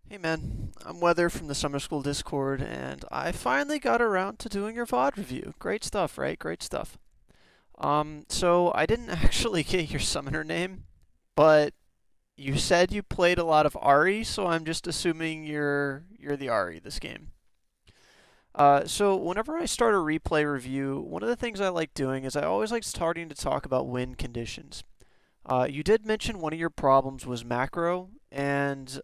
Hey man, I'm Weather from the Summer School Discord, and I finally got around to doing your VOD review. Great stuff, right? Great stuff. So I didn't actually get your summoner name, but you said you played a lot of Ahri, so I'm just assuming you're the Ahri this game. So whenever I start a replay review, one of the things I like doing is I always like starting to talk about win conditions. You did mention one of your problems was macro, and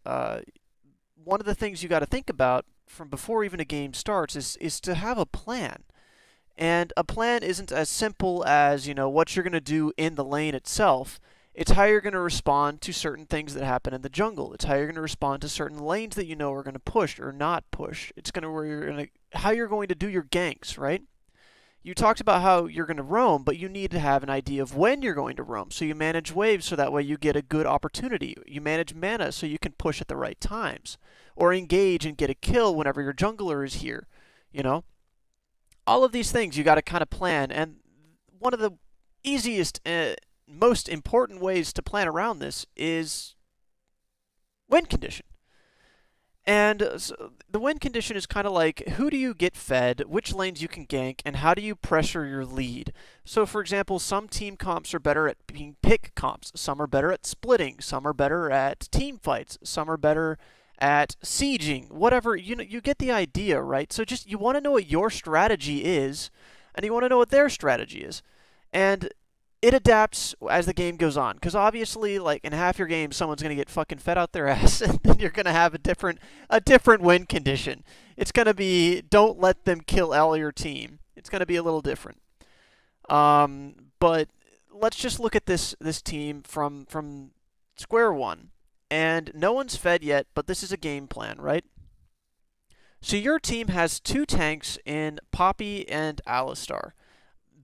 one of the things you got to think about from before even a game starts is to have a plan. And a plan isn't as simple as, what you're going to do in the lane itself. It's how you're going to respond to certain things that happen in the jungle. It's how you're going to respond to certain lanes that you know are going to push or not push. It's going to where you're going to how you're going to do your ganks, right? You talked about how you're going to roam, but you need to have an idea of when you're going to roam. So you manage waves so that way you get a good opportunity. You manage mana so you can push at the right times. Or engage and get a kill whenever your jungler is here. You know? All of these things you got to kind of plan. And one of the easiest, most important ways to plan around this is win condition. And so the win condition is kind of like who do you get fed, which lanes you can gank, and how do you pressure your lead. So, for example, some team comps are better at being pick comps, some are better at splitting, some are better at team fights, some are better at sieging, whatever. You get the idea, right? So just you want to know what your strategy is, and you want to know what their strategy is. And it adapts as the game goes on. Because obviously, like in half your game, someone's gonna get fucking fed out their ass, and then you're gonna have a different win condition. It's gonna be don't let them kill all your team. It's gonna be a little different. But let's just look at this team from square one, and no one's fed yet, but this is a game plan, right? So your team has two tanks in Poppy and Alistar.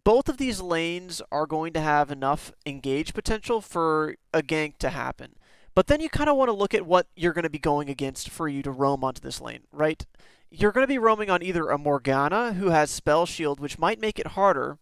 Both of these lanes are going to have enough engage potential for a gank to happen. But then you kind of want to look at what you're going to be going against for you to roam onto this lane, right? You're going to be roaming on either a Morgana, who has Spell Shield, which might make it harder,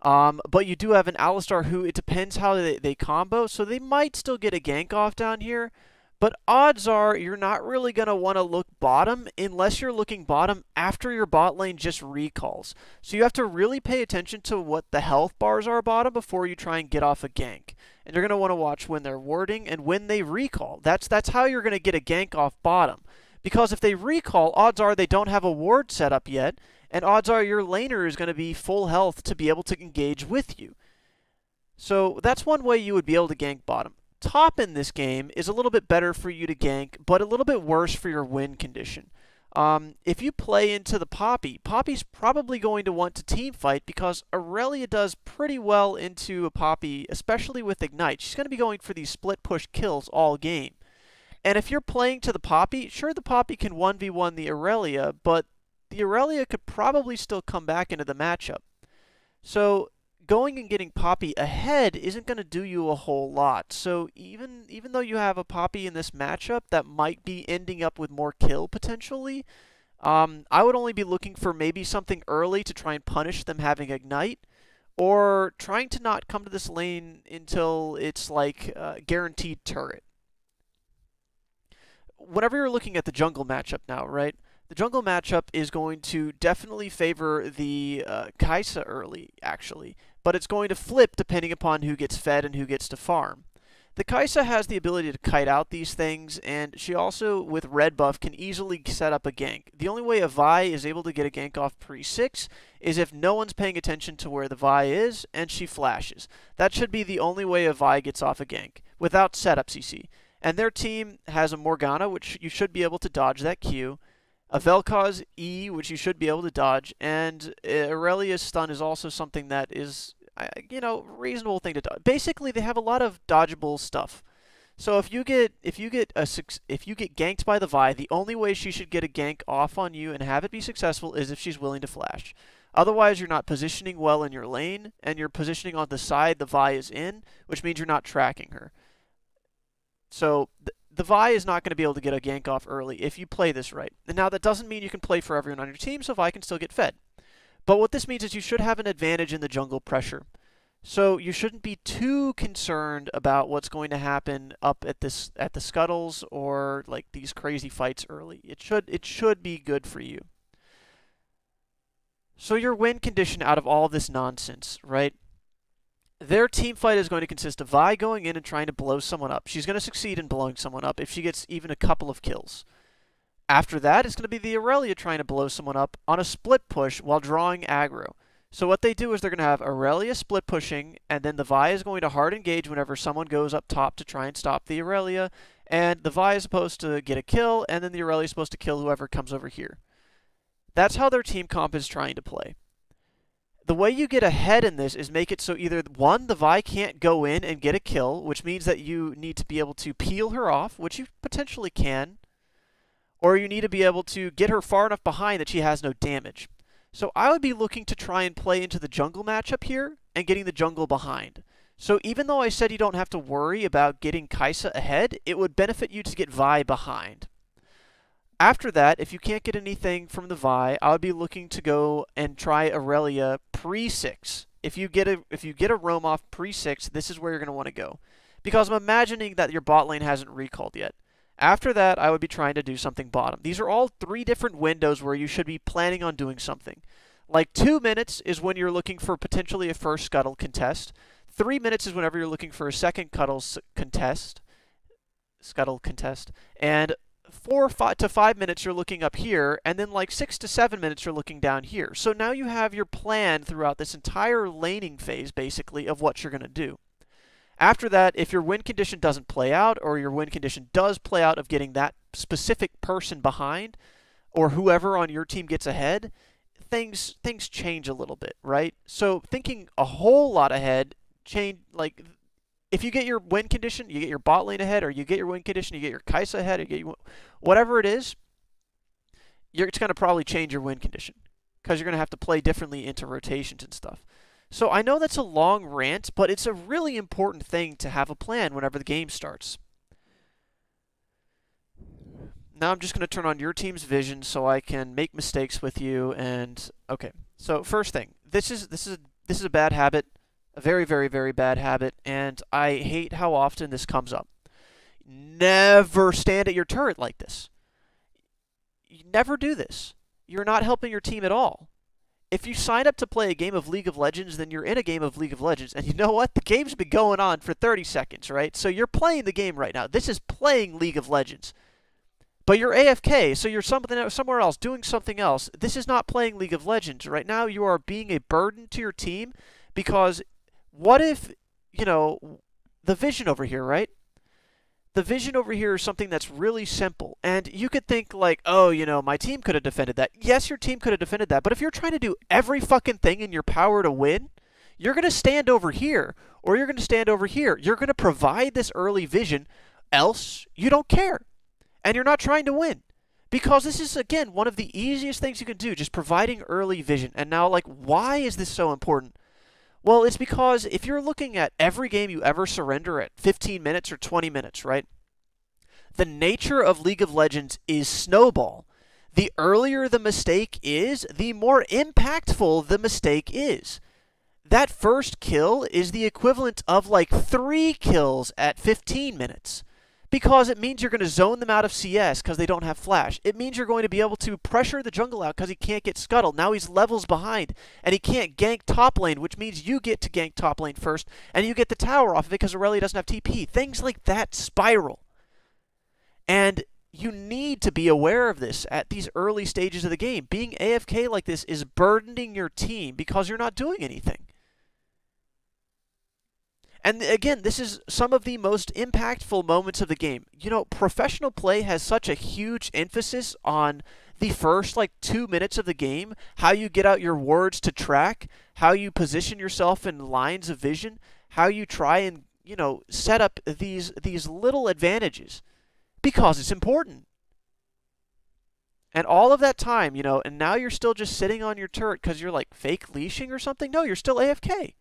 but you do have an Alistar who, it depends how they combo, so they might still get a gank off down here. But odds are you're not really going to want to look bottom unless you're looking bottom after your bot lane just recalls. So you have to really pay attention to what the health bars are bottom before you try and get off a gank. And you're going to want to watch when they're warding and when they recall. That's how you're going to get a gank off bottom. Because if they recall, odds are they don't have a ward set up yet, and odds are your laner is going to be full health to be able to engage with you. So that's one way you would be able to gank bottom. Top in this game is a little bit better for you to gank, but a little bit worse for your win condition. If you play into the Poppy, Poppy's probably going to want to team fight because Aurelia does pretty well into a Poppy, especially with Ignite. She's going to be going for these split push kills all game. And if you're playing to the Poppy, sure, the Poppy can 1v1 the Aurelia, but the Aurelia could probably still come back into the matchup. So going and getting Poppy ahead isn't going to do you a whole lot. So even though you have a Poppy in this matchup that might be ending up with more kill potentially, I would only be looking for maybe something early to try and punish them having Ignite, or trying to not come to this lane until it's like guaranteed turret. Whenever you're looking at the jungle matchup now, right? The jungle matchup is going to definitely favor the Kai'Sa early, actually, but it's going to flip depending upon who gets fed and who gets to farm. The Kai'Sa has the ability to kite out these things, and she also, with red buff, can easily set up a gank. The only way a Vi is able to get a gank off pre-6 is if no one's paying attention to where the Vi is, and she flashes. That should be the only way a Vi gets off a gank, without setup CC. And their team has a Morgana, which you should be able to dodge that Q, a Velkoz E, which you should be able to dodge, and Aurelia's stun is also something that is, reasonable thing to dodge. Basically, they have a lot of dodgeable stuff. So if you get ganked by the Vi, the only way she should get a gank off on you and have it be successful is if she's willing to flash. Otherwise, you're not positioning well in your lane, and you're positioning on the side the Vi is in, which means you're not tracking her. So the Vi is not going to be able to get a gank off early if you play this right. And now that doesn't mean you can play for everyone on your team, so Vi can still get fed. But what this means is you should have an advantage in the jungle pressure. So you shouldn't be too concerned about what's going to happen up at the scuttles or like these crazy fights early. It should be good for you. So your win condition out of all this nonsense, right? Their team fight is going to consist of Vi going in and trying to blow someone up. She's going to succeed in blowing someone up if she gets even a couple of kills. After that, it's going to be the Aurelia trying to blow someone up on a split push while drawing aggro. So what they do is they're going to have Aurelia split pushing, and then the Vi is going to hard engage whenever someone goes up top to try and stop the Aurelia, and the Vi is supposed to get a kill, and then the Aurelia is supposed to kill whoever comes over here. That's how their team comp is trying to play. The way you get ahead in this is make it so either, one, the Vi can't go in and get a kill, which means that you need to be able to peel her off, which you potentially can, or you need to be able to get her far enough behind that she has no damage. So I would be looking to try and play into the jungle matchup here and getting the jungle behind. So even though I said you don't have to worry about getting Kai'Sa ahead, it would benefit you to get Vi behind. After that, if you can't get anything from the Vi, I would be looking to go and try Aurelia pre-6. If you get a roam off pre-6, this is where you're going to want to go. Because I'm imagining that your bot lane hasn't recalled yet. After that, I would be trying to do something bottom. These are all 3 different windows where you should be planning on doing something. Like 2 minutes is when you're looking for potentially a first scuttle contest. 3 minutes is whenever you're looking for a second scuttle contest. And 4 to 5 minutes you're looking up here, and then like 6 to 7 minutes you're looking down here. So now you have your plan throughout this entire laning phase, basically, of what you're going to do. After that, if your win condition doesn't play out, or your win condition does play out of getting that specific person behind, or whoever on your team gets ahead, things change a little bit, right? So thinking a whole lot ahead, like if you get your win condition, you get your bot lane ahead, or you get your win condition, you get your Kai'Sa ahead, or you get whatever it is, it's going to probably change your win condition because you're going to have to play differently into rotations and stuff. So I know that's a long rant, but it's a really important thing to have a plan whenever the game starts. Now I'm just going to turn on your team's vision so I can make mistakes with you. And okay, so first thing, this is a bad habit, a very, very, very bad habit, and I hate how often this comes up. Never stand at your turret like this. You never do this. You're not helping your team at all. If you sign up to play a game of League of Legends, then you're in a game of League of Legends. And you know what? The game's been going on for 30 seconds, right? So you're playing the game right now. This is playing League of Legends. But you're AFK, so you're somewhere else, doing something else. This is not playing League of Legends. Right now, you are being a burden to your team because what if, the vision over here, right? The vision over here is something that's really simple. And you could think like, oh, my team could have defended that. Yes, your team could have defended that. But if you're trying to do every fucking thing in your power to win, you're going to stand over here or you're going to stand over here. You're going to provide this early vision, else you don't care. And you're not trying to win. Because this is, again, one of the easiest things you can do, just providing early vision. And now, why is this so important? Well, it's because if you're looking at every game you ever surrender at 15 minutes or 20 minutes, right? The nature of League of Legends is snowball. The earlier the mistake is, the more impactful the mistake is. That first kill is the equivalent of 3 kills at 15 minutes. Because it means you're going to zone them out of CS because they don't have flash. It means you're going to be able to pressure the jungle out because he can't get scuttled. Now he's levels behind, and he can't gank top lane, which means you get to gank top lane first, and you get the tower off of it because Aurelia doesn't have TP. Things like that spiral. And you need to be aware of this at these early stages of the game. Being AFK like this is burdening your team because you're not doing anything. And again, this is some of the most impactful moments of the game. Professional play has such a huge emphasis on the first 2 minutes of the game, how you get out your wards to track, how you position yourself in lines of vision, how you try and, set up these little advantages because it's important. And all of that time, and now you're still just sitting on your turret because you're fake leashing or something. No, you're still AFK.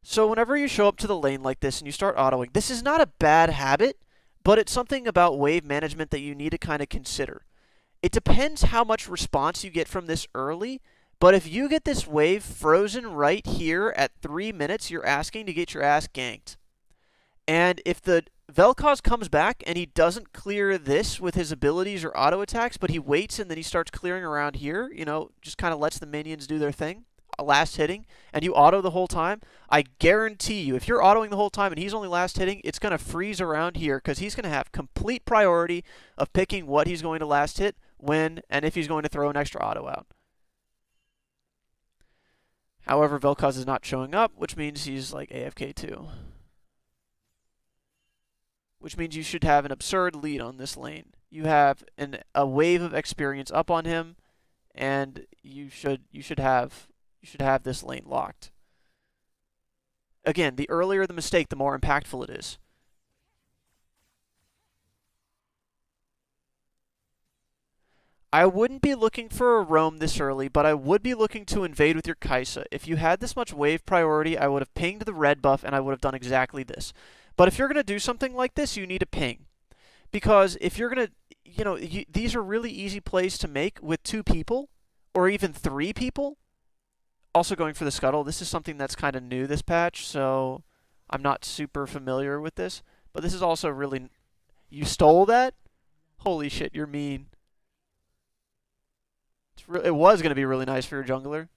So whenever you show up to the lane like this and you start autoing, this is not a bad habit, but it's something about wave management that you need to kind of consider. It depends how much response you get from this early, But if you get this wave frozen right here at 3 minutes, you're asking to get your ass ganked. And if the Velkoz comes back and he doesn't clear this with his abilities or auto attacks, but he waits and then he starts clearing around here, you know, just kind of lets the minions do their thing, last hitting, and you auto the whole time, I guarantee you, if you're autoing the whole time and he's only last hitting, it's going to freeze around here because he's going to have complete priority of picking what he's going to last hit, when, and if he's going to throw an extra auto out. However, Velkoz is not showing up, which means he's like AFK too. Which means you should have an absurd lead on this lane. You have a wave of experience up on him, and you should have this lane locked. Again, the earlier the mistake, the more impactful it is. I wouldn't be looking for a roam this early, but I would be looking to invade with your Kai'Sa. If you had this much wave priority, I would have pinged the red buff, and I would have done exactly this. But if you're going to do something like this, you need a ping. Because if you're going to, you know, these are really easy plays to make with 2 people, or even 3 people. Also going for the scuttle. This is something that's kind of new this patch, so I'm not super familiar with this. But this is also really... You stole that? Holy shit, you're mean. It was going to be really nice for your jungler.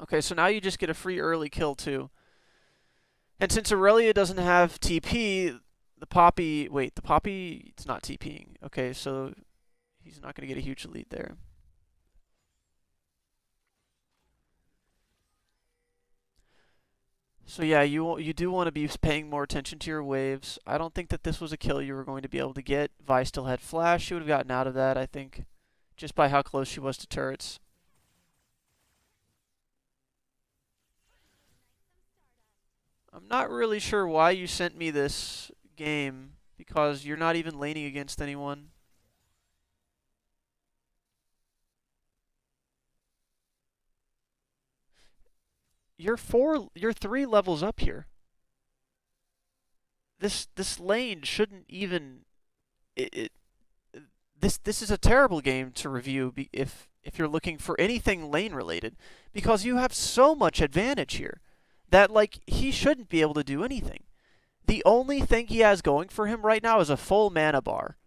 Okay, so now you just get a free early kill too. And since Aurelia doesn't have TP, the Poppy... Wait, the Poppy... It's not TPing. Okay, so he's not going to get a huge lead there. So yeah, you do want to be paying more attention to your waves. I don't think that this was a kill you were going to be able to get. Vi still had flash. She would have gotten out of that, I think, just by how close she was to turrets. I'm not really sure why you sent me this game, because you're not even laning against anyone. You're 3 levels up here. This lane shouldn't even... This is a terrible game to review if you're looking for anything lane related, because you have so much advantage here that, like, he shouldn't be able to do anything. The only thing he has going for him right now is a full mana bar.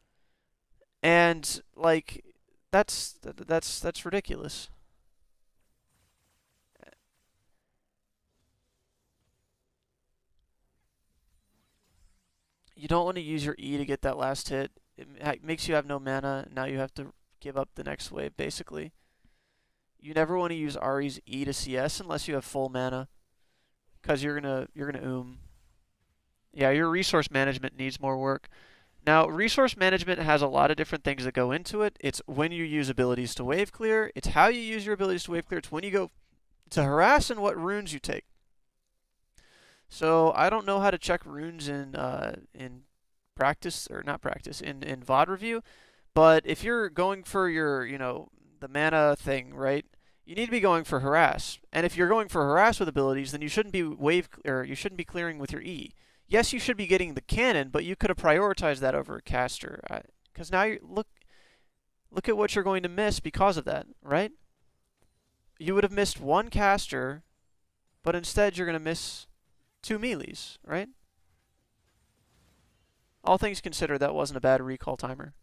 And, like, that's ridiculous. You don't want to use your E to get that last hit. It makes you have no mana. Now you have to give up the next wave, basically. You never want to use Ahri's E to CS unless you have full mana, because you're gonna Yeah, your resource management needs more work. Now, resource management has a lot of different things that go into it. It's when you use abilities to wave clear. It's how you use your abilities to wave clear. It's when you go to harass and what runes you take. So I don't know how to check runes in practice, or not practice, in VOD review, but if you're going for your, you know, the mana thing, right? You need to be going for harass. And if you're going for harass with abilities, then you shouldn't be you shouldn't be clearing with your E. Yes, you should be getting the cannon, but you could have prioritized that over a caster. Because now you look at what you're going to miss because of that, right? You would have missed 1 caster, but instead you're going to miss 2 melees, right? All things considered, that wasn't a bad recall timer.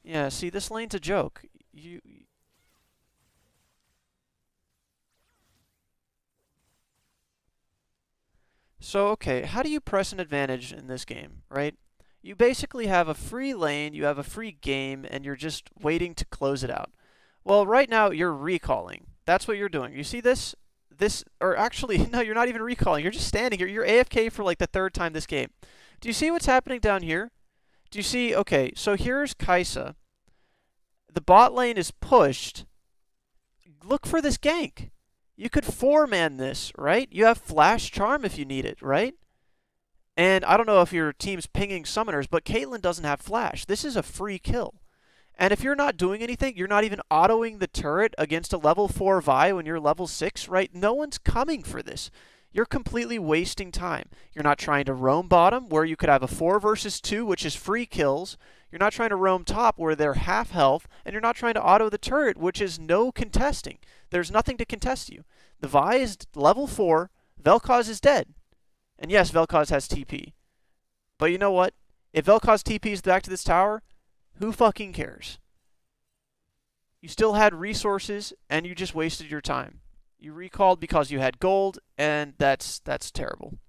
Yeah, see, this lane's a joke. So, okay, how do you press an advantage in this game, right? You basically have a free lane, you have a free game, and you're just waiting to close it out. Well, right now, you're recalling. That's what you're doing. You see this? Or actually, no, you're not even recalling. You're just standing here. You're AFK for like the 3rd time this game. Do you see what's happening down here? Do you see? Okay, so here's Kai'Sa. The bot lane is pushed. Look for this gank. You could 4-man this, right? You have Flash Charm if you need it, right? And I don't know if your team's pinging summoners, but Caitlyn doesn't have Flash. This is a free kill. And if you're not doing anything, you're not even autoing the turret against a level 4 Vi when you're level 6, right? No one's coming for this. You're completely wasting time. You're not trying to roam bottom, where you could have a 4 versus 2, which is free kills. You're not trying to roam top, where they're half health. And you're not trying to auto the turret, which is no contesting. There's nothing to contest you. The Vi is level 4. Velkoz is dead. And yes, Velkoz has TP. But you know what? If Velkoz TP's back to this tower, who fucking cares? You still had resources, and you just wasted your time. You recalled because you had gold, and that's terrible.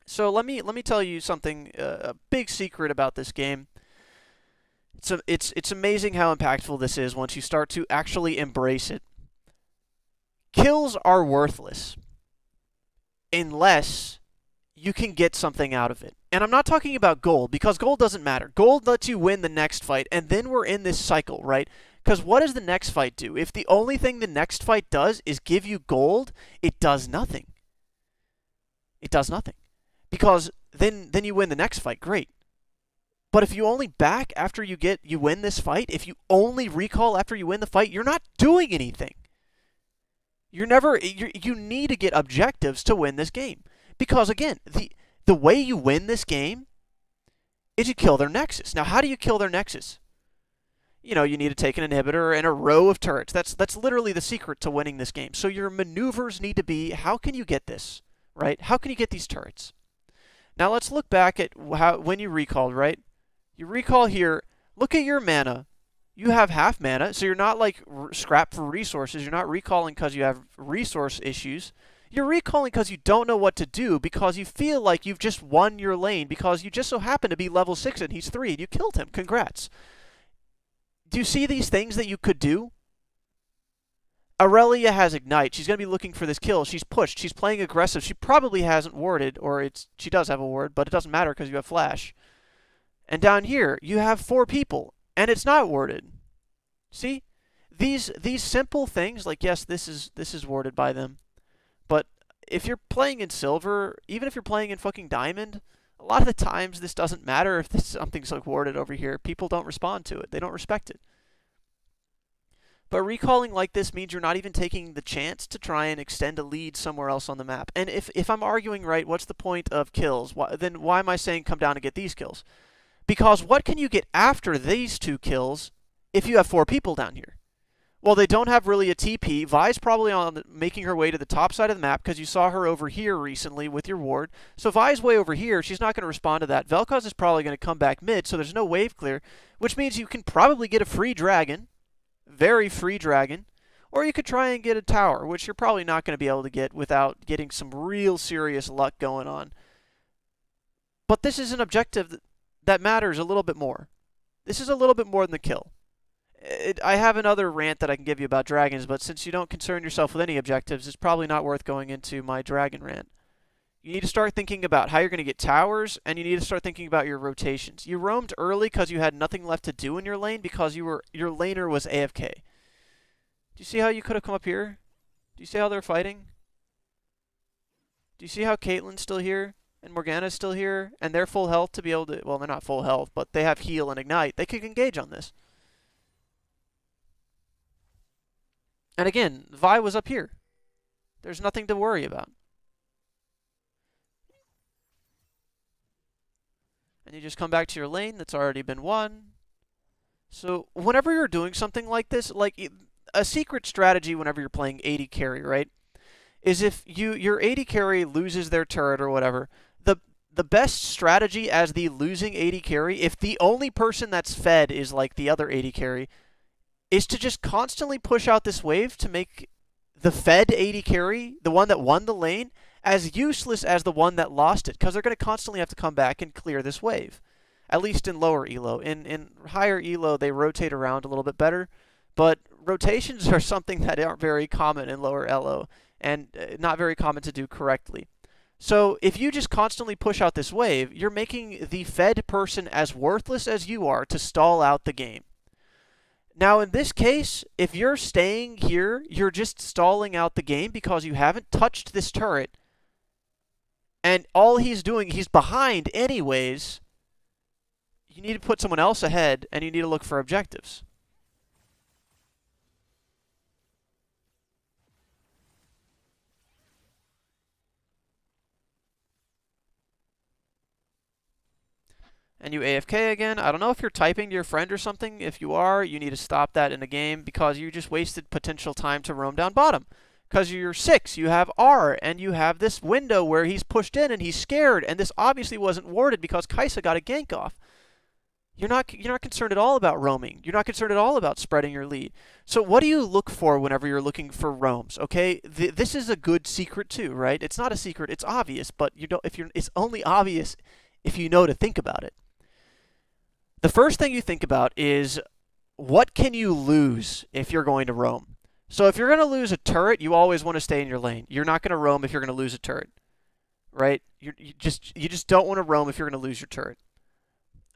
So let me tell you something, a big secret about this game. It's amazing how impactful this is once you start to actually embrace it. Kills are worthless unless you can get something out of it. And I'm not talking about gold, because gold doesn't matter. Gold lets you win the next fight, and then we're in this cycle, right? Because what does the next fight do? If the only thing the next fight does is give you gold, it does nothing. It does nothing. Because then you win the next fight, great. But if you only back after you win this fight, if you only recall after you win the fight, you're not doing anything. You need to get objectives to win this game. Because again, the way you win this game is you kill their nexus. Now, how do you kill their nexus? You need to take an inhibitor and a row of turrets. That's literally the secret to winning this game. So your maneuvers need to be, how can you get this, right? How can you get these turrets? Now let's look back at when you recalled, right? You recall here, look at your mana. You have half mana, so you're not like scrapped for resources. You're not recalling because you have resource issues. You're recalling because you don't know what to do, because you feel like you've just won your lane, because you just so happen to be level 6 and he's 3 and you killed him. Congrats. Do you see these things that you could do? Aurelia has Ignite. She's going to be looking for this kill. She's pushed. She's playing aggressive. She probably hasn't warded, or she does have a ward, but it doesn't matter because you have Flash. And down here, you have 4 people, and it's not warded. See? These simple things, like, yes, this is warded by them. But if you're playing in silver, even if you're playing in fucking diamond, a lot of the times this doesn't matter if something's like warded over here. People don't respond to it. They don't respect it. But recalling like this means you're not even taking the chance to try and extend a lead somewhere else on the map. And if I'm arguing right, what's the point of kills? Then why am I saying come down and get these kills? Because what can you get after these 2 kills if you have 4 people down here? Well, they don't have really a TP. Vi's probably making her way to the top side of the map because you saw her over here recently with your ward. So Vi's way over here. She's not going to respond to that. Velkoz is probably going to come back mid, so there's no wave clear, which means you can probably get a free dragon, very free dragon, or you could try and get a tower, which you're probably not going to be able to get without getting some real serious luck going on. But this is an objective that matters a little bit more. This is a little bit more than the kill. I have another rant that I can give you about dragons, but since you don't concern yourself with any objectives, it's probably not worth going into my dragon rant. You need to start thinking about how you're going to get towers, and you need to start thinking about your rotations. You roamed early because you had nothing left to do in your lane because your laner was AFK. Do you see how you could have come up here? Do you see how they're fighting? Do you see how Caitlyn's still here? And Morgana's still here? And they're full health to be able to... Well, they're not full health, but they have heal and ignite. They could engage on this. And again, Vi was up here. There's nothing to worry about. And you just come back to your lane that's already been won. So whenever you're doing something like this, like a secret strategy whenever you're playing AD carry, right, is if your AD carry loses their turret or whatever, the best strategy as the losing AD carry, if the only person that's fed is like the other AD carry, is to just constantly push out this wave to make the fed AD carry, the one that won the lane, as useless as the one that lost it, because they're going to constantly have to come back and clear this wave, at least in lower elo. In higher elo, they rotate around a little bit better, but rotations are something that aren't very common in lower elo, and not very common to do correctly. So if you just constantly push out this wave, you're making the fed person as worthless as you are to stall out the game. Now, in this case, if you're staying here, you're just stalling out the game because you haven't touched this turret. And all he's doing, he's behind anyways. you need to put someone else ahead, and you need to look for objectives. And you AFK again. I don't know if you're typing to your friend or something. If you are, you need to stop that in a game because you just wasted potential time to roam down bottom. Because you're 6, you have R, and you have this window where he's pushed in and he's scared, and this obviously wasn't warded because Kai'Sa got a gank off. You're not concerned at all about roaming. You're not concerned at all about spreading your lead. So what do you look for whenever you're looking for roams? Okay, this is a good secret too, right? It's not a secret. It's obvious, but you don't. It's only obvious if you know to think about it. The first thing you think about is what can you lose if you're going to roam? So if you're going to lose a turret, you always want to stay in your lane. You're not going to roam if you're going to lose a turret, right? You just don't want to roam if you're going to lose your turret.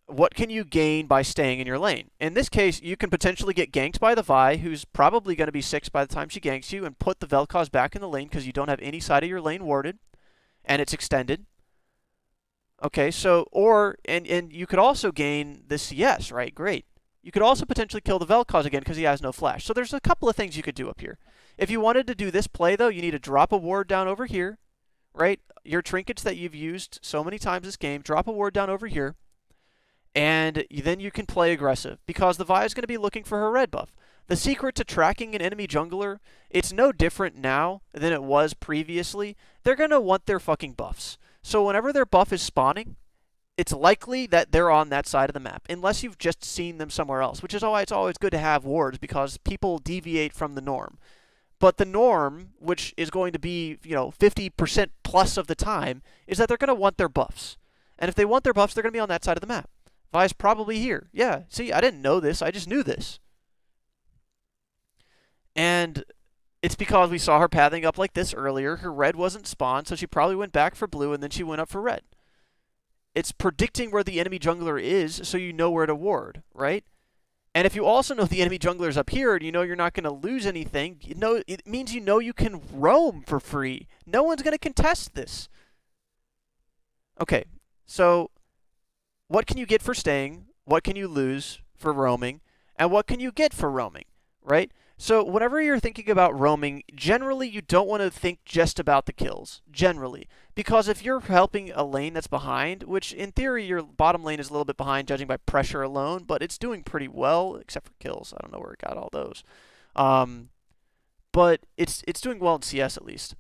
What can you gain by staying in your lane? In this case, you can potentially get ganked by the Vi, who's probably going to be 6 by the time she ganks you, and put the Velkoz back in the lane because you don't have any side of your lane warded, and it's extended. Okay, so, and you could also gain the CS, right? Great. You could also potentially kill the Velkoz again because he has no flash. So there's a couple of things you could do up here. If you wanted to do this play, though, you need to drop a ward down over here, right? Your trinkets that you've used so many times this game, drop a ward down over here, and then you can play aggressive because the Vi is going to be looking for her red buff. The secret to tracking an enemy jungler, it's no different now than it was previously. They're going to want their fucking buffs. So whenever their buff is spawning, it's likely that they're on that side of the map, unless you've just seen them somewhere else, which is why it's always good to have wards because people deviate from the norm. But the norm, which is going to be 50% plus of the time, is that they're going to want their buffs. And if they want their buffs, they're going to be on that side of the map. Vi's probably here. Yeah, see, I didn't know this. I just knew this. And it's because we saw her pathing up like this earlier. Her red wasn't spawned, so she probably went back for blue, and then she went up for red. It's predicting where the enemy jungler is, so you know where to ward, right? And if you also know the enemy jungler's up here, and you know you're not going to lose anything, it means you know you can roam for free. No one's going to contest this. Okay, so what can you get for staying? What can you lose for roaming? And what can you get for roaming, right? So whenever you're thinking about roaming, generally you don't want to think just about the kills, generally. Because if you're helping a lane that's behind, which in theory your bottom lane is a little bit behind judging by pressure alone, but it's doing pretty well, except for kills. I don't know where it got all those. But it's doing well in CS at least.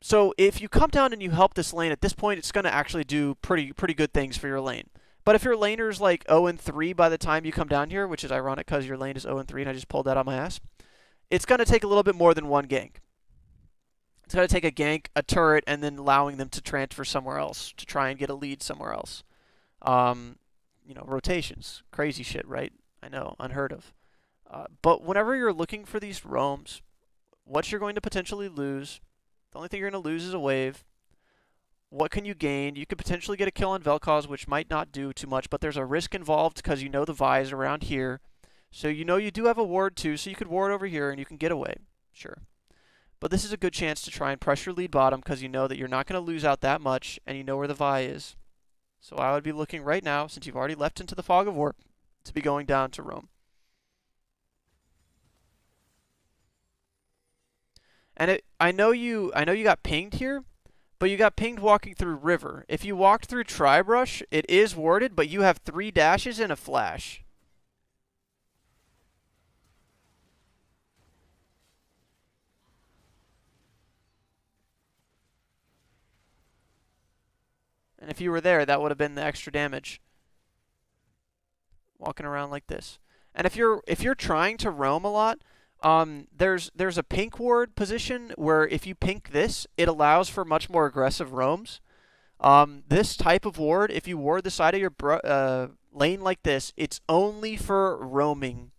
So if you come down and you help this lane, at this point it's going to actually do pretty good things for your lane. But if your laner's like 0-3 by the time you come down here, which is ironic because your lane is 0-3 and I just pulled that out of my ass, it's going to take a little bit more than one gank. It's going to take a gank, a turret, and then allowing them to transfer somewhere else to try and get a lead somewhere else. Rotations. Crazy shit, right? I know, unheard of. But whenever you're looking for these roams, what you're going to potentially lose, the only thing you're going to lose is a wave. What can you gain? You could potentially get a kill on Velkoz, which might not do too much, but there's a risk involved because you know the Vi is around here. So you know you do have a ward too, so you could ward over here and you can get away. Sure. But this is a good chance to try and pressure lead bottom because you know that you're not going to lose out that much and you know where the Vi is. So I would be looking right now, since you've already left into the fog of war, to be going down to roam. And I know you got pinged here, but you got pinged walking through river. If you walked through Tribrush, it is warded, but you have 3 dashes and a flash. And if you were there, that would have been the extra damage. Walking around like this. And if you're trying to roam a lot, there's a pink ward position where if you pink this, it allows for much more aggressive roams. This type of ward, if you ward the side of your lane like this, it's only for roaming.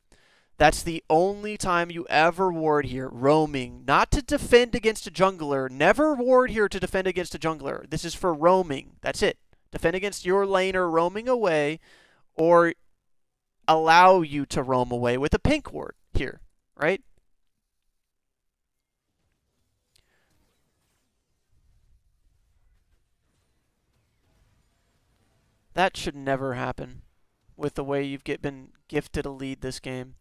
That's the only time you ever ward here, roaming. Not to defend against a jungler. Never ward here to defend against a jungler. This is for roaming. That's it. Defend against your laner roaming away, or allow you to roam away with a pink ward here, right? That should never happen with the way you've been gifted a lead this game.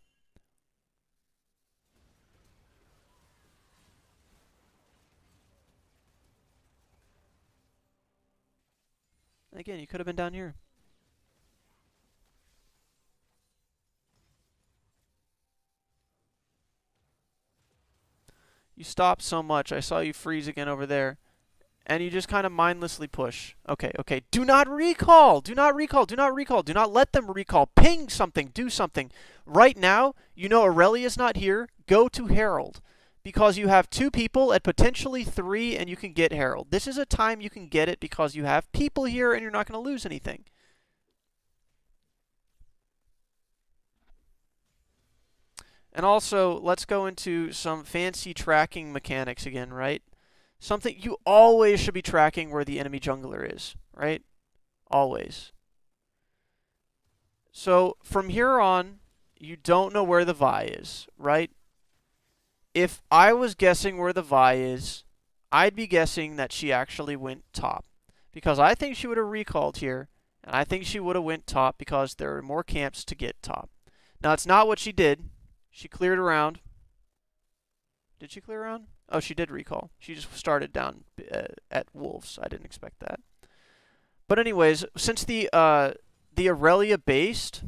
Again, you could have been down here. You stopped so much. I saw you freeze again over there. And you just kind of mindlessly push. Okay, okay. Do not recall! Do not recall! Do not recall! Do not let them recall. Ping something! Do something. Right now, you know Aurelia's not here. Go to Herald. Because you have 2 people at potentially 3, and you can get Herald. This is a time you can get it because you have people here and you're not going to lose anything. And also, let's go into some fancy tracking mechanics again, right? Something you always should be tracking where the enemy jungler is, right? Always. So from here on, you don't know where the Vi is, right? If I was guessing where the Vi is, I'd be guessing that she actually went top. Because I think she would have recalled here, and I think she would have went top because there are more camps to get top. Now, it's not what she did. She cleared around. Did she clear around? Oh, she did recall. She just started down at Wolves. I didn't expect that. But anyways, since the Aurelia based,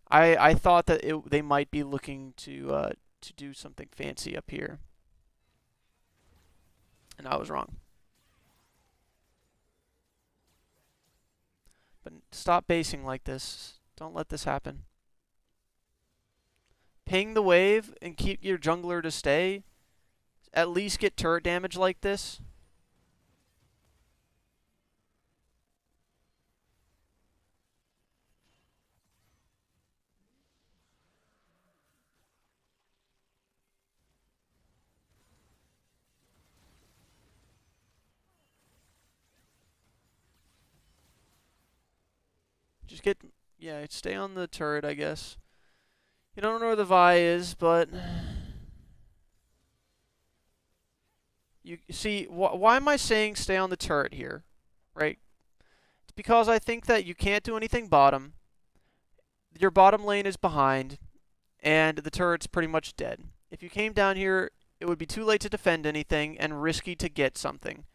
I thought that they might be looking to do something fancy up here, and I was wrong. But stop basing like this. Don't let this happen. Ping the wave and keep your jungler to stay. At least get turret damage like this. Just get, yeah, stay on the turret, I guess. You don't know where the Vi is, but you see, why am I saying stay on the turret here, right? It's because I think that you can't do anything bottom. Your bottom lane is behind, and the turret's pretty much dead. If you came down here, it would be too late to defend anything and risky to get something.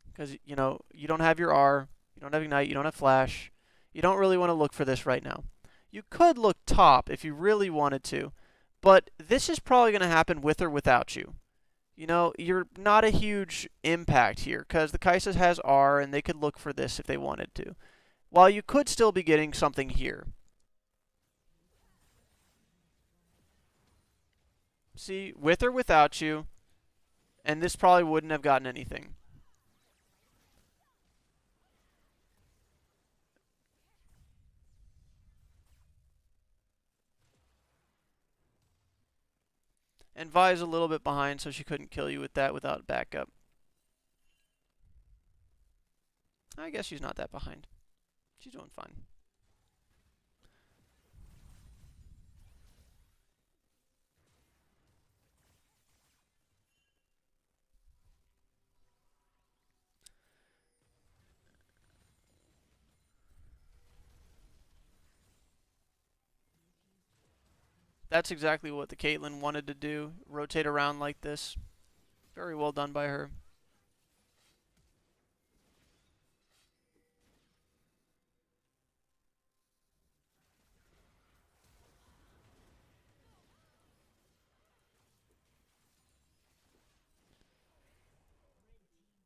Because, you know, you don't have your R, you don't have Ignite, you don't have Flash. You don't really want to look for this right now. You could look top if you really wanted to, but this is probably going to happen with or without you. You know, you're not a huge impact here, because the Kai'Sa has R, and they could look for this if they wanted to. While you could still be getting something here. See, with or without you, and this probably wouldn't have gotten anything. And Vi's a little bit behind, so she couldn't kill you with that without backup. I guess she's not that behind. She's doing fine. That's exactly what the Caitlyn wanted to do. Rotate around like this. Very well done by her.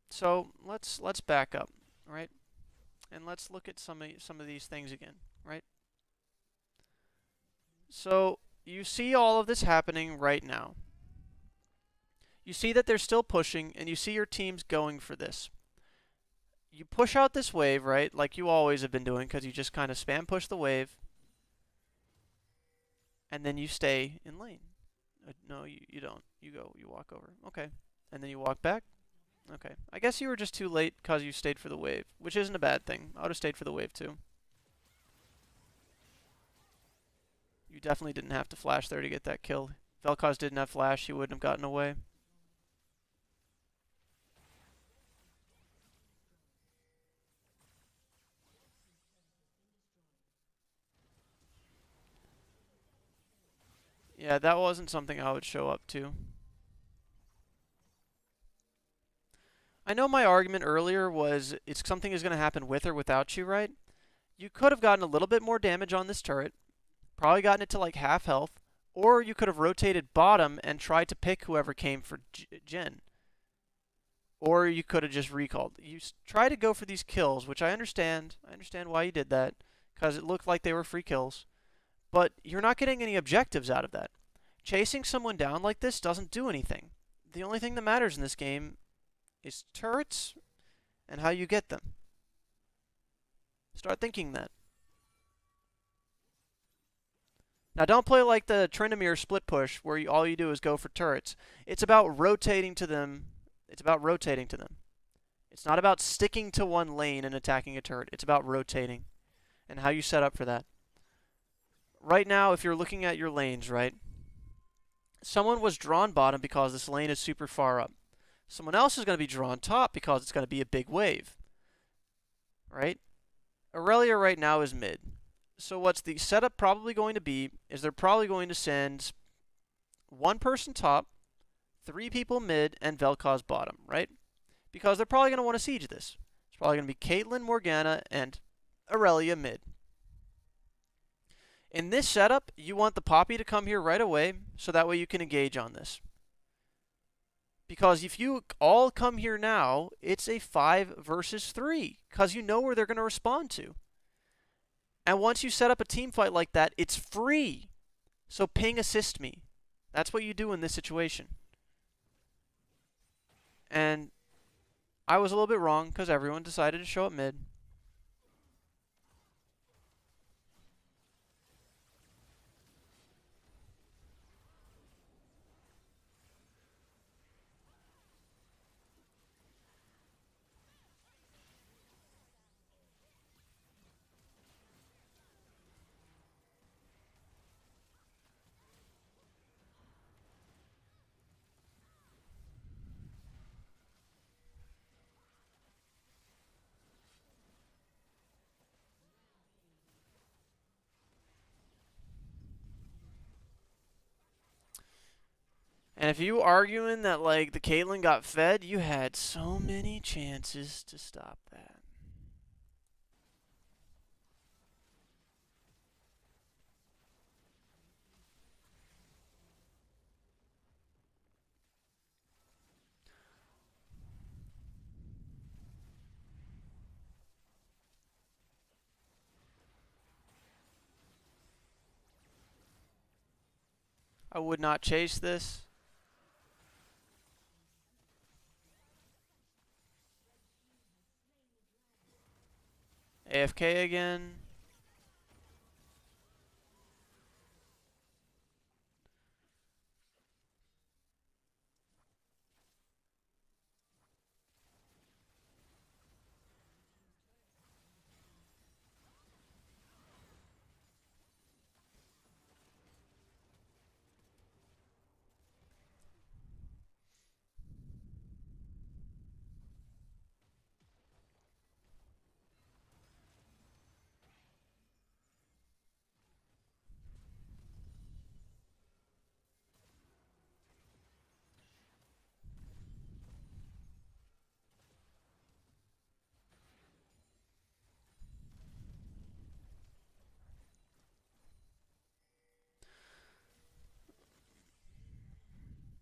So let's back up, right? And let's look at some of these things again, right? So you see all of this happening right now. You see that they're still pushing, and you see your teams going for this. You push out this wave, right, like you always have been doing, because you just kind of spam push the wave, and then you stay in lane. No, you don't. You walk over. Okay. And then you walk back. Okay. I guess you were just too late because you stayed for the wave, which isn't a bad thing. I would have stayed for the wave too. You definitely didn't have to flash there to get that kill. Velkoz didn't have flash, he wouldn't have gotten away. Yeah, that wasn't something I would show up to. I know my argument earlier was it's something is going to happen with or without you, right? You could have gotten a little bit more damage on this turret, probably gotten it to like half health, or you could have rotated bottom and tried to pick whoever came for Jhin. Or you could have just recalled. You try to go for these kills, which I understand. I understand why you did that, because it looked like they were free kills. But you're not getting any objectives out of that. Chasing someone down like this doesn't do anything. The only thing that matters in this game is turrets and how you get them. Start thinking that. Now, don't play like the Tryndamere split push where all you do is go for turrets. It's about rotating to them. It's about rotating to them. It's not about sticking to one lane and attacking a turret. It's about rotating and how you set up for that. Right now, if you're looking at your lanes, right, someone was drawn bottom because this lane is super far up. Someone else is going to be drawn top because it's going to be a big wave, right? Aurelia right now is mid. So what's the setup probably going to be is they're probably going to send one person top, 3 people mid, and Velkoz bottom, right? Because they're probably going to want to siege this. It's probably going to be Caitlyn, Morgana, and Aurelia mid. In this setup, you want the Poppy to come here right away, so that way you can engage on this. Because if you all come here now, it's a 5 versus 3, because you know where they're going to respond to. And once you set up a team fight like that, it's free. So ping assist me. That's what you do in this situation. And I was a little bit wrong, because everyone decided to show up mid. And if you arguing that like the Caitlyn got fed, you had so many chances to stop that. I would not chase this. AFK again.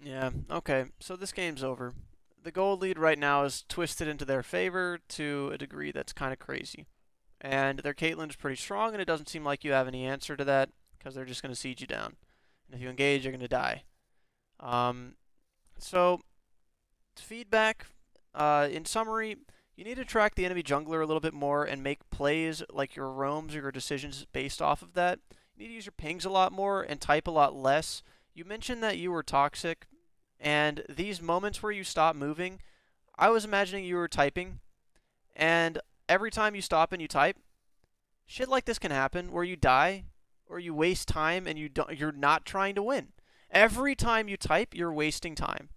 Yeah, okay. So this game's over. The gold lead right now is twisted into their favor to a degree that's kind of crazy. And their Caitlyn's pretty strong, and it doesn't seem like you have any answer to that, because they're just going to siege you down. And if you engage, you're going to die. So, feedback, in summary, you need to track the enemy jungler a little bit more and make plays like your roams or your decisions based off of that. You need to use your pings a lot more and type a lot less. You mentioned that you were toxic, and these moments where you stop moving, I was imagining you were typing, and every time you stop and you type, shit like this can happen where you die or you waste time and you're not trying to win. Every time you type, you're wasting time.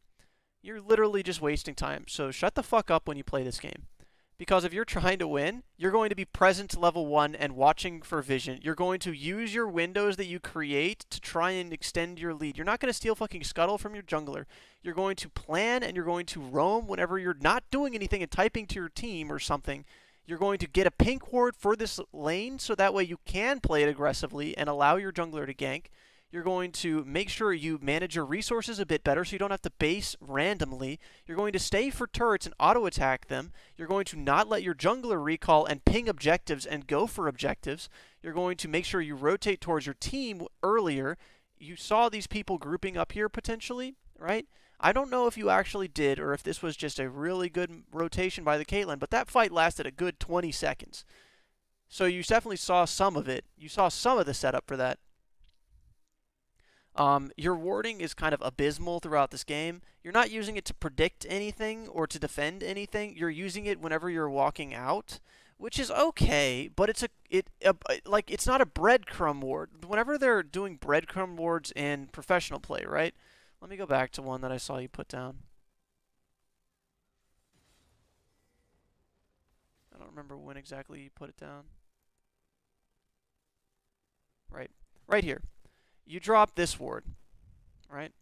You're literally just wasting time. So shut the fuck up when you play this game. Because if you're trying to win, you're going to be present to level 1 and watching for vision. You're going to use your windows that you create to try and extend your lead. You're not going to steal fucking scuttle from your jungler. You're going to plan and you're going to roam whenever you're not doing anything and typing to your team or something. You're going to get a pink ward for this lane so that way you can play it aggressively and allow your jungler to gank. You're going to make sure you manage your resources a bit better so you don't have to base randomly. You're going to stay for turrets and auto-attack them. You're going to not let your jungler recall and ping objectives and go for objectives. You're going to make sure you rotate towards your team earlier. You saw these people grouping up here potentially, right? I don't know if you actually did or if this was just a really good rotation by the Caitlyn, but that fight lasted a good 20 seconds. So you definitely saw some of it. You saw some of the setup for that. Your warding is kind of abysmal throughout this game. You're not using it to predict anything or to defend anything. You're using it whenever you're walking out, which is okay, but it's not a breadcrumb ward. Whenever they're doing breadcrumb wards in professional play, right? Let me go back to one that I saw you put down. I don't remember when exactly you put it down. Right here. You drop this ward, right?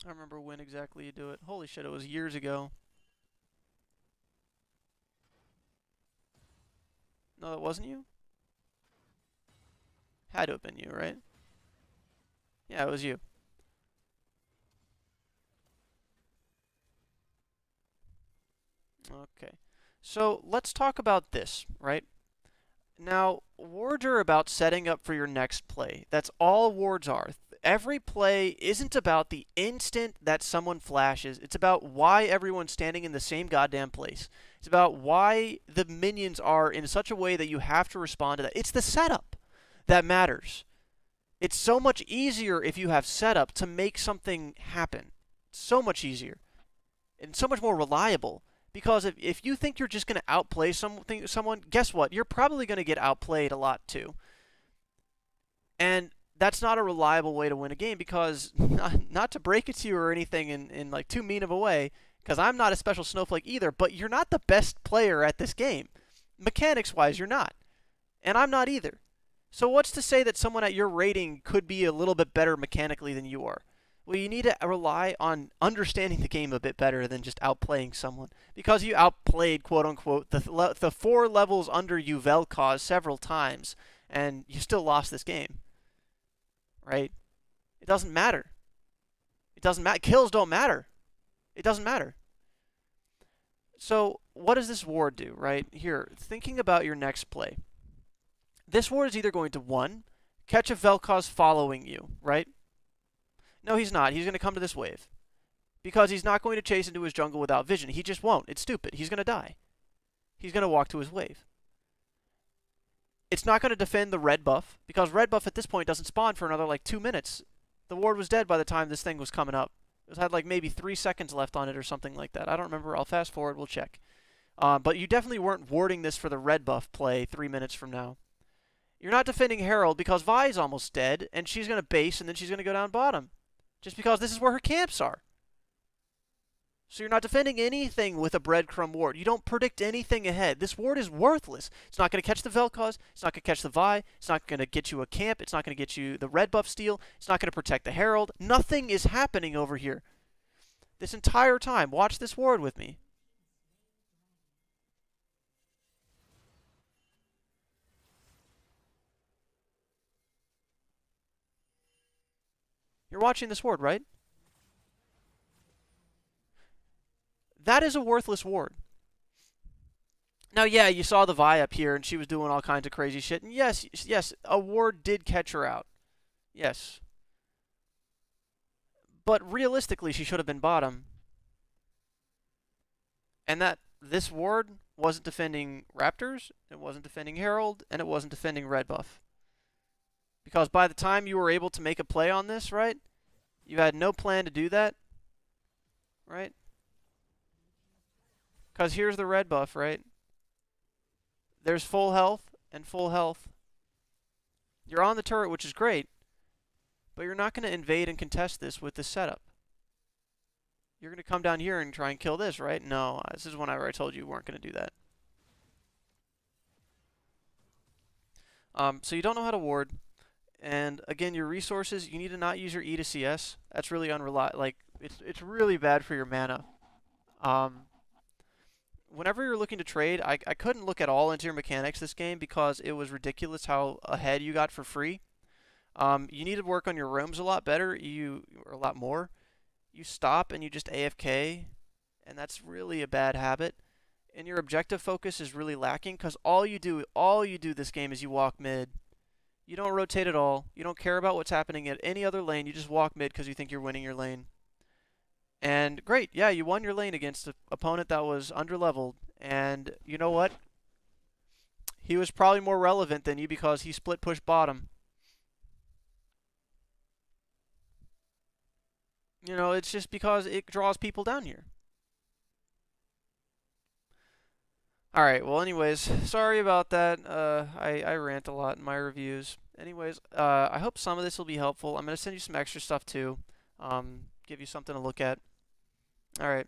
I don't remember when exactly you do it. Holy shit, it was years ago. No, that wasn't you? Had to have been you, right? Yeah, it was you. Okay. So let's talk about this, right? Now, wards are about setting up for your next play. That's all wards are. Every play isn't about the instant that someone flashes. It's about why everyone's standing in the same goddamn place. It's about why the minions are in such a way that you have to respond to that. It's the setup that matters. It's so much easier if you have setup to make something happen. So much easier. And so much more reliable. Because if you think you're just going to outplay someone, guess what? You're probably going to get outplayed a lot too. And that's not a reliable way to win a game because, not to break it to you or anything in like too mean of a way, because I'm not a special snowflake either, but you're not the best player at this game. Mechanics-wise, you're not. And I'm not either. So what's to say that someone at your rating could be a little bit better mechanically than you are? Well, you need to rely on understanding the game a bit better than just outplaying someone. Because you outplayed, quote-unquote, the 4 levels under you Velkoz several times, and you still lost this game. Right? It doesn't matter. It doesn't matter. Kills don't matter. It doesn't matter. So, what does this ward do, right? Here, thinking about your next play. This ward is either going to, 1, catch a Velkoz following you, right? No, he's not. He's going to come to this wave. Because he's not going to chase into his jungle without vision. He just won't. It's stupid. He's going to die. He's going to walk to his wave. It's not going to defend the red buff, because red buff at this point doesn't spawn for another like 2 minutes. The ward was dead by the time this thing was coming up. It had like maybe 3 seconds left on it or something like that. I don't remember. I'll fast forward. We'll check. But you definitely weren't warding this for the red buff play 3 minutes from now. You're not defending Herald because Vi's almost dead, and she's going to base, and then she's going to go down bottom. Just because this is where her camps are. So you're not defending anything with a breadcrumb ward. You don't predict anything ahead. This ward is worthless. It's not going to catch the Velkoz. It's not going to catch the Vi. It's not going to get you a camp. It's not going to get you the red buff steal. It's not going to protect the Herald. Nothing is happening over here. This entire time. Watch this ward with me. You're watching this ward, right? That is a worthless ward. Now, yeah, you saw the Vi up here, and she was doing all kinds of crazy shit. And yes, a ward did catch her out. Yes. But realistically, she should have been bottom. And that this ward wasn't defending Raptors, it wasn't defending Herald, and it wasn't defending red buff. Because by the time you were able to make a play on this, right, you had no plan to do that, right? Because here's the red buff, right? There's full health and full health. You're on the turret, which is great, but you're not going to invade and contest this with this setup. You're going to come down here and try and kill this, right? No, this is whenever I told you weren't going to do that. So you don't know how to ward. And again, your resources, you need to not use your E to CS. That's really unreliable. Like, it's really bad for your mana. Um, Whenever you're looking to trade, I couldn't look at all into your mechanics this game because it was ridiculous how ahead you got for free. You need to work on your roams a lot better, or a lot more. You stop and you just AFK, and that's really a bad habit. And your objective focus is really lacking because all you do this game is you walk mid. You don't rotate at all. You don't care about what's happening at any other lane. You just walk mid because you think you're winning your lane. And great, yeah, you won your lane against an opponent that was underleveled. And you know what? He was probably more relevant than you because he split push bottom. You know, it's just because it draws people down here. Alright, well, anyways, sorry about that. I rant a lot in my reviews. Anyways, I hope some of this will be helpful. I'm going to send you some extra stuff too. Give you something to look at. Alright.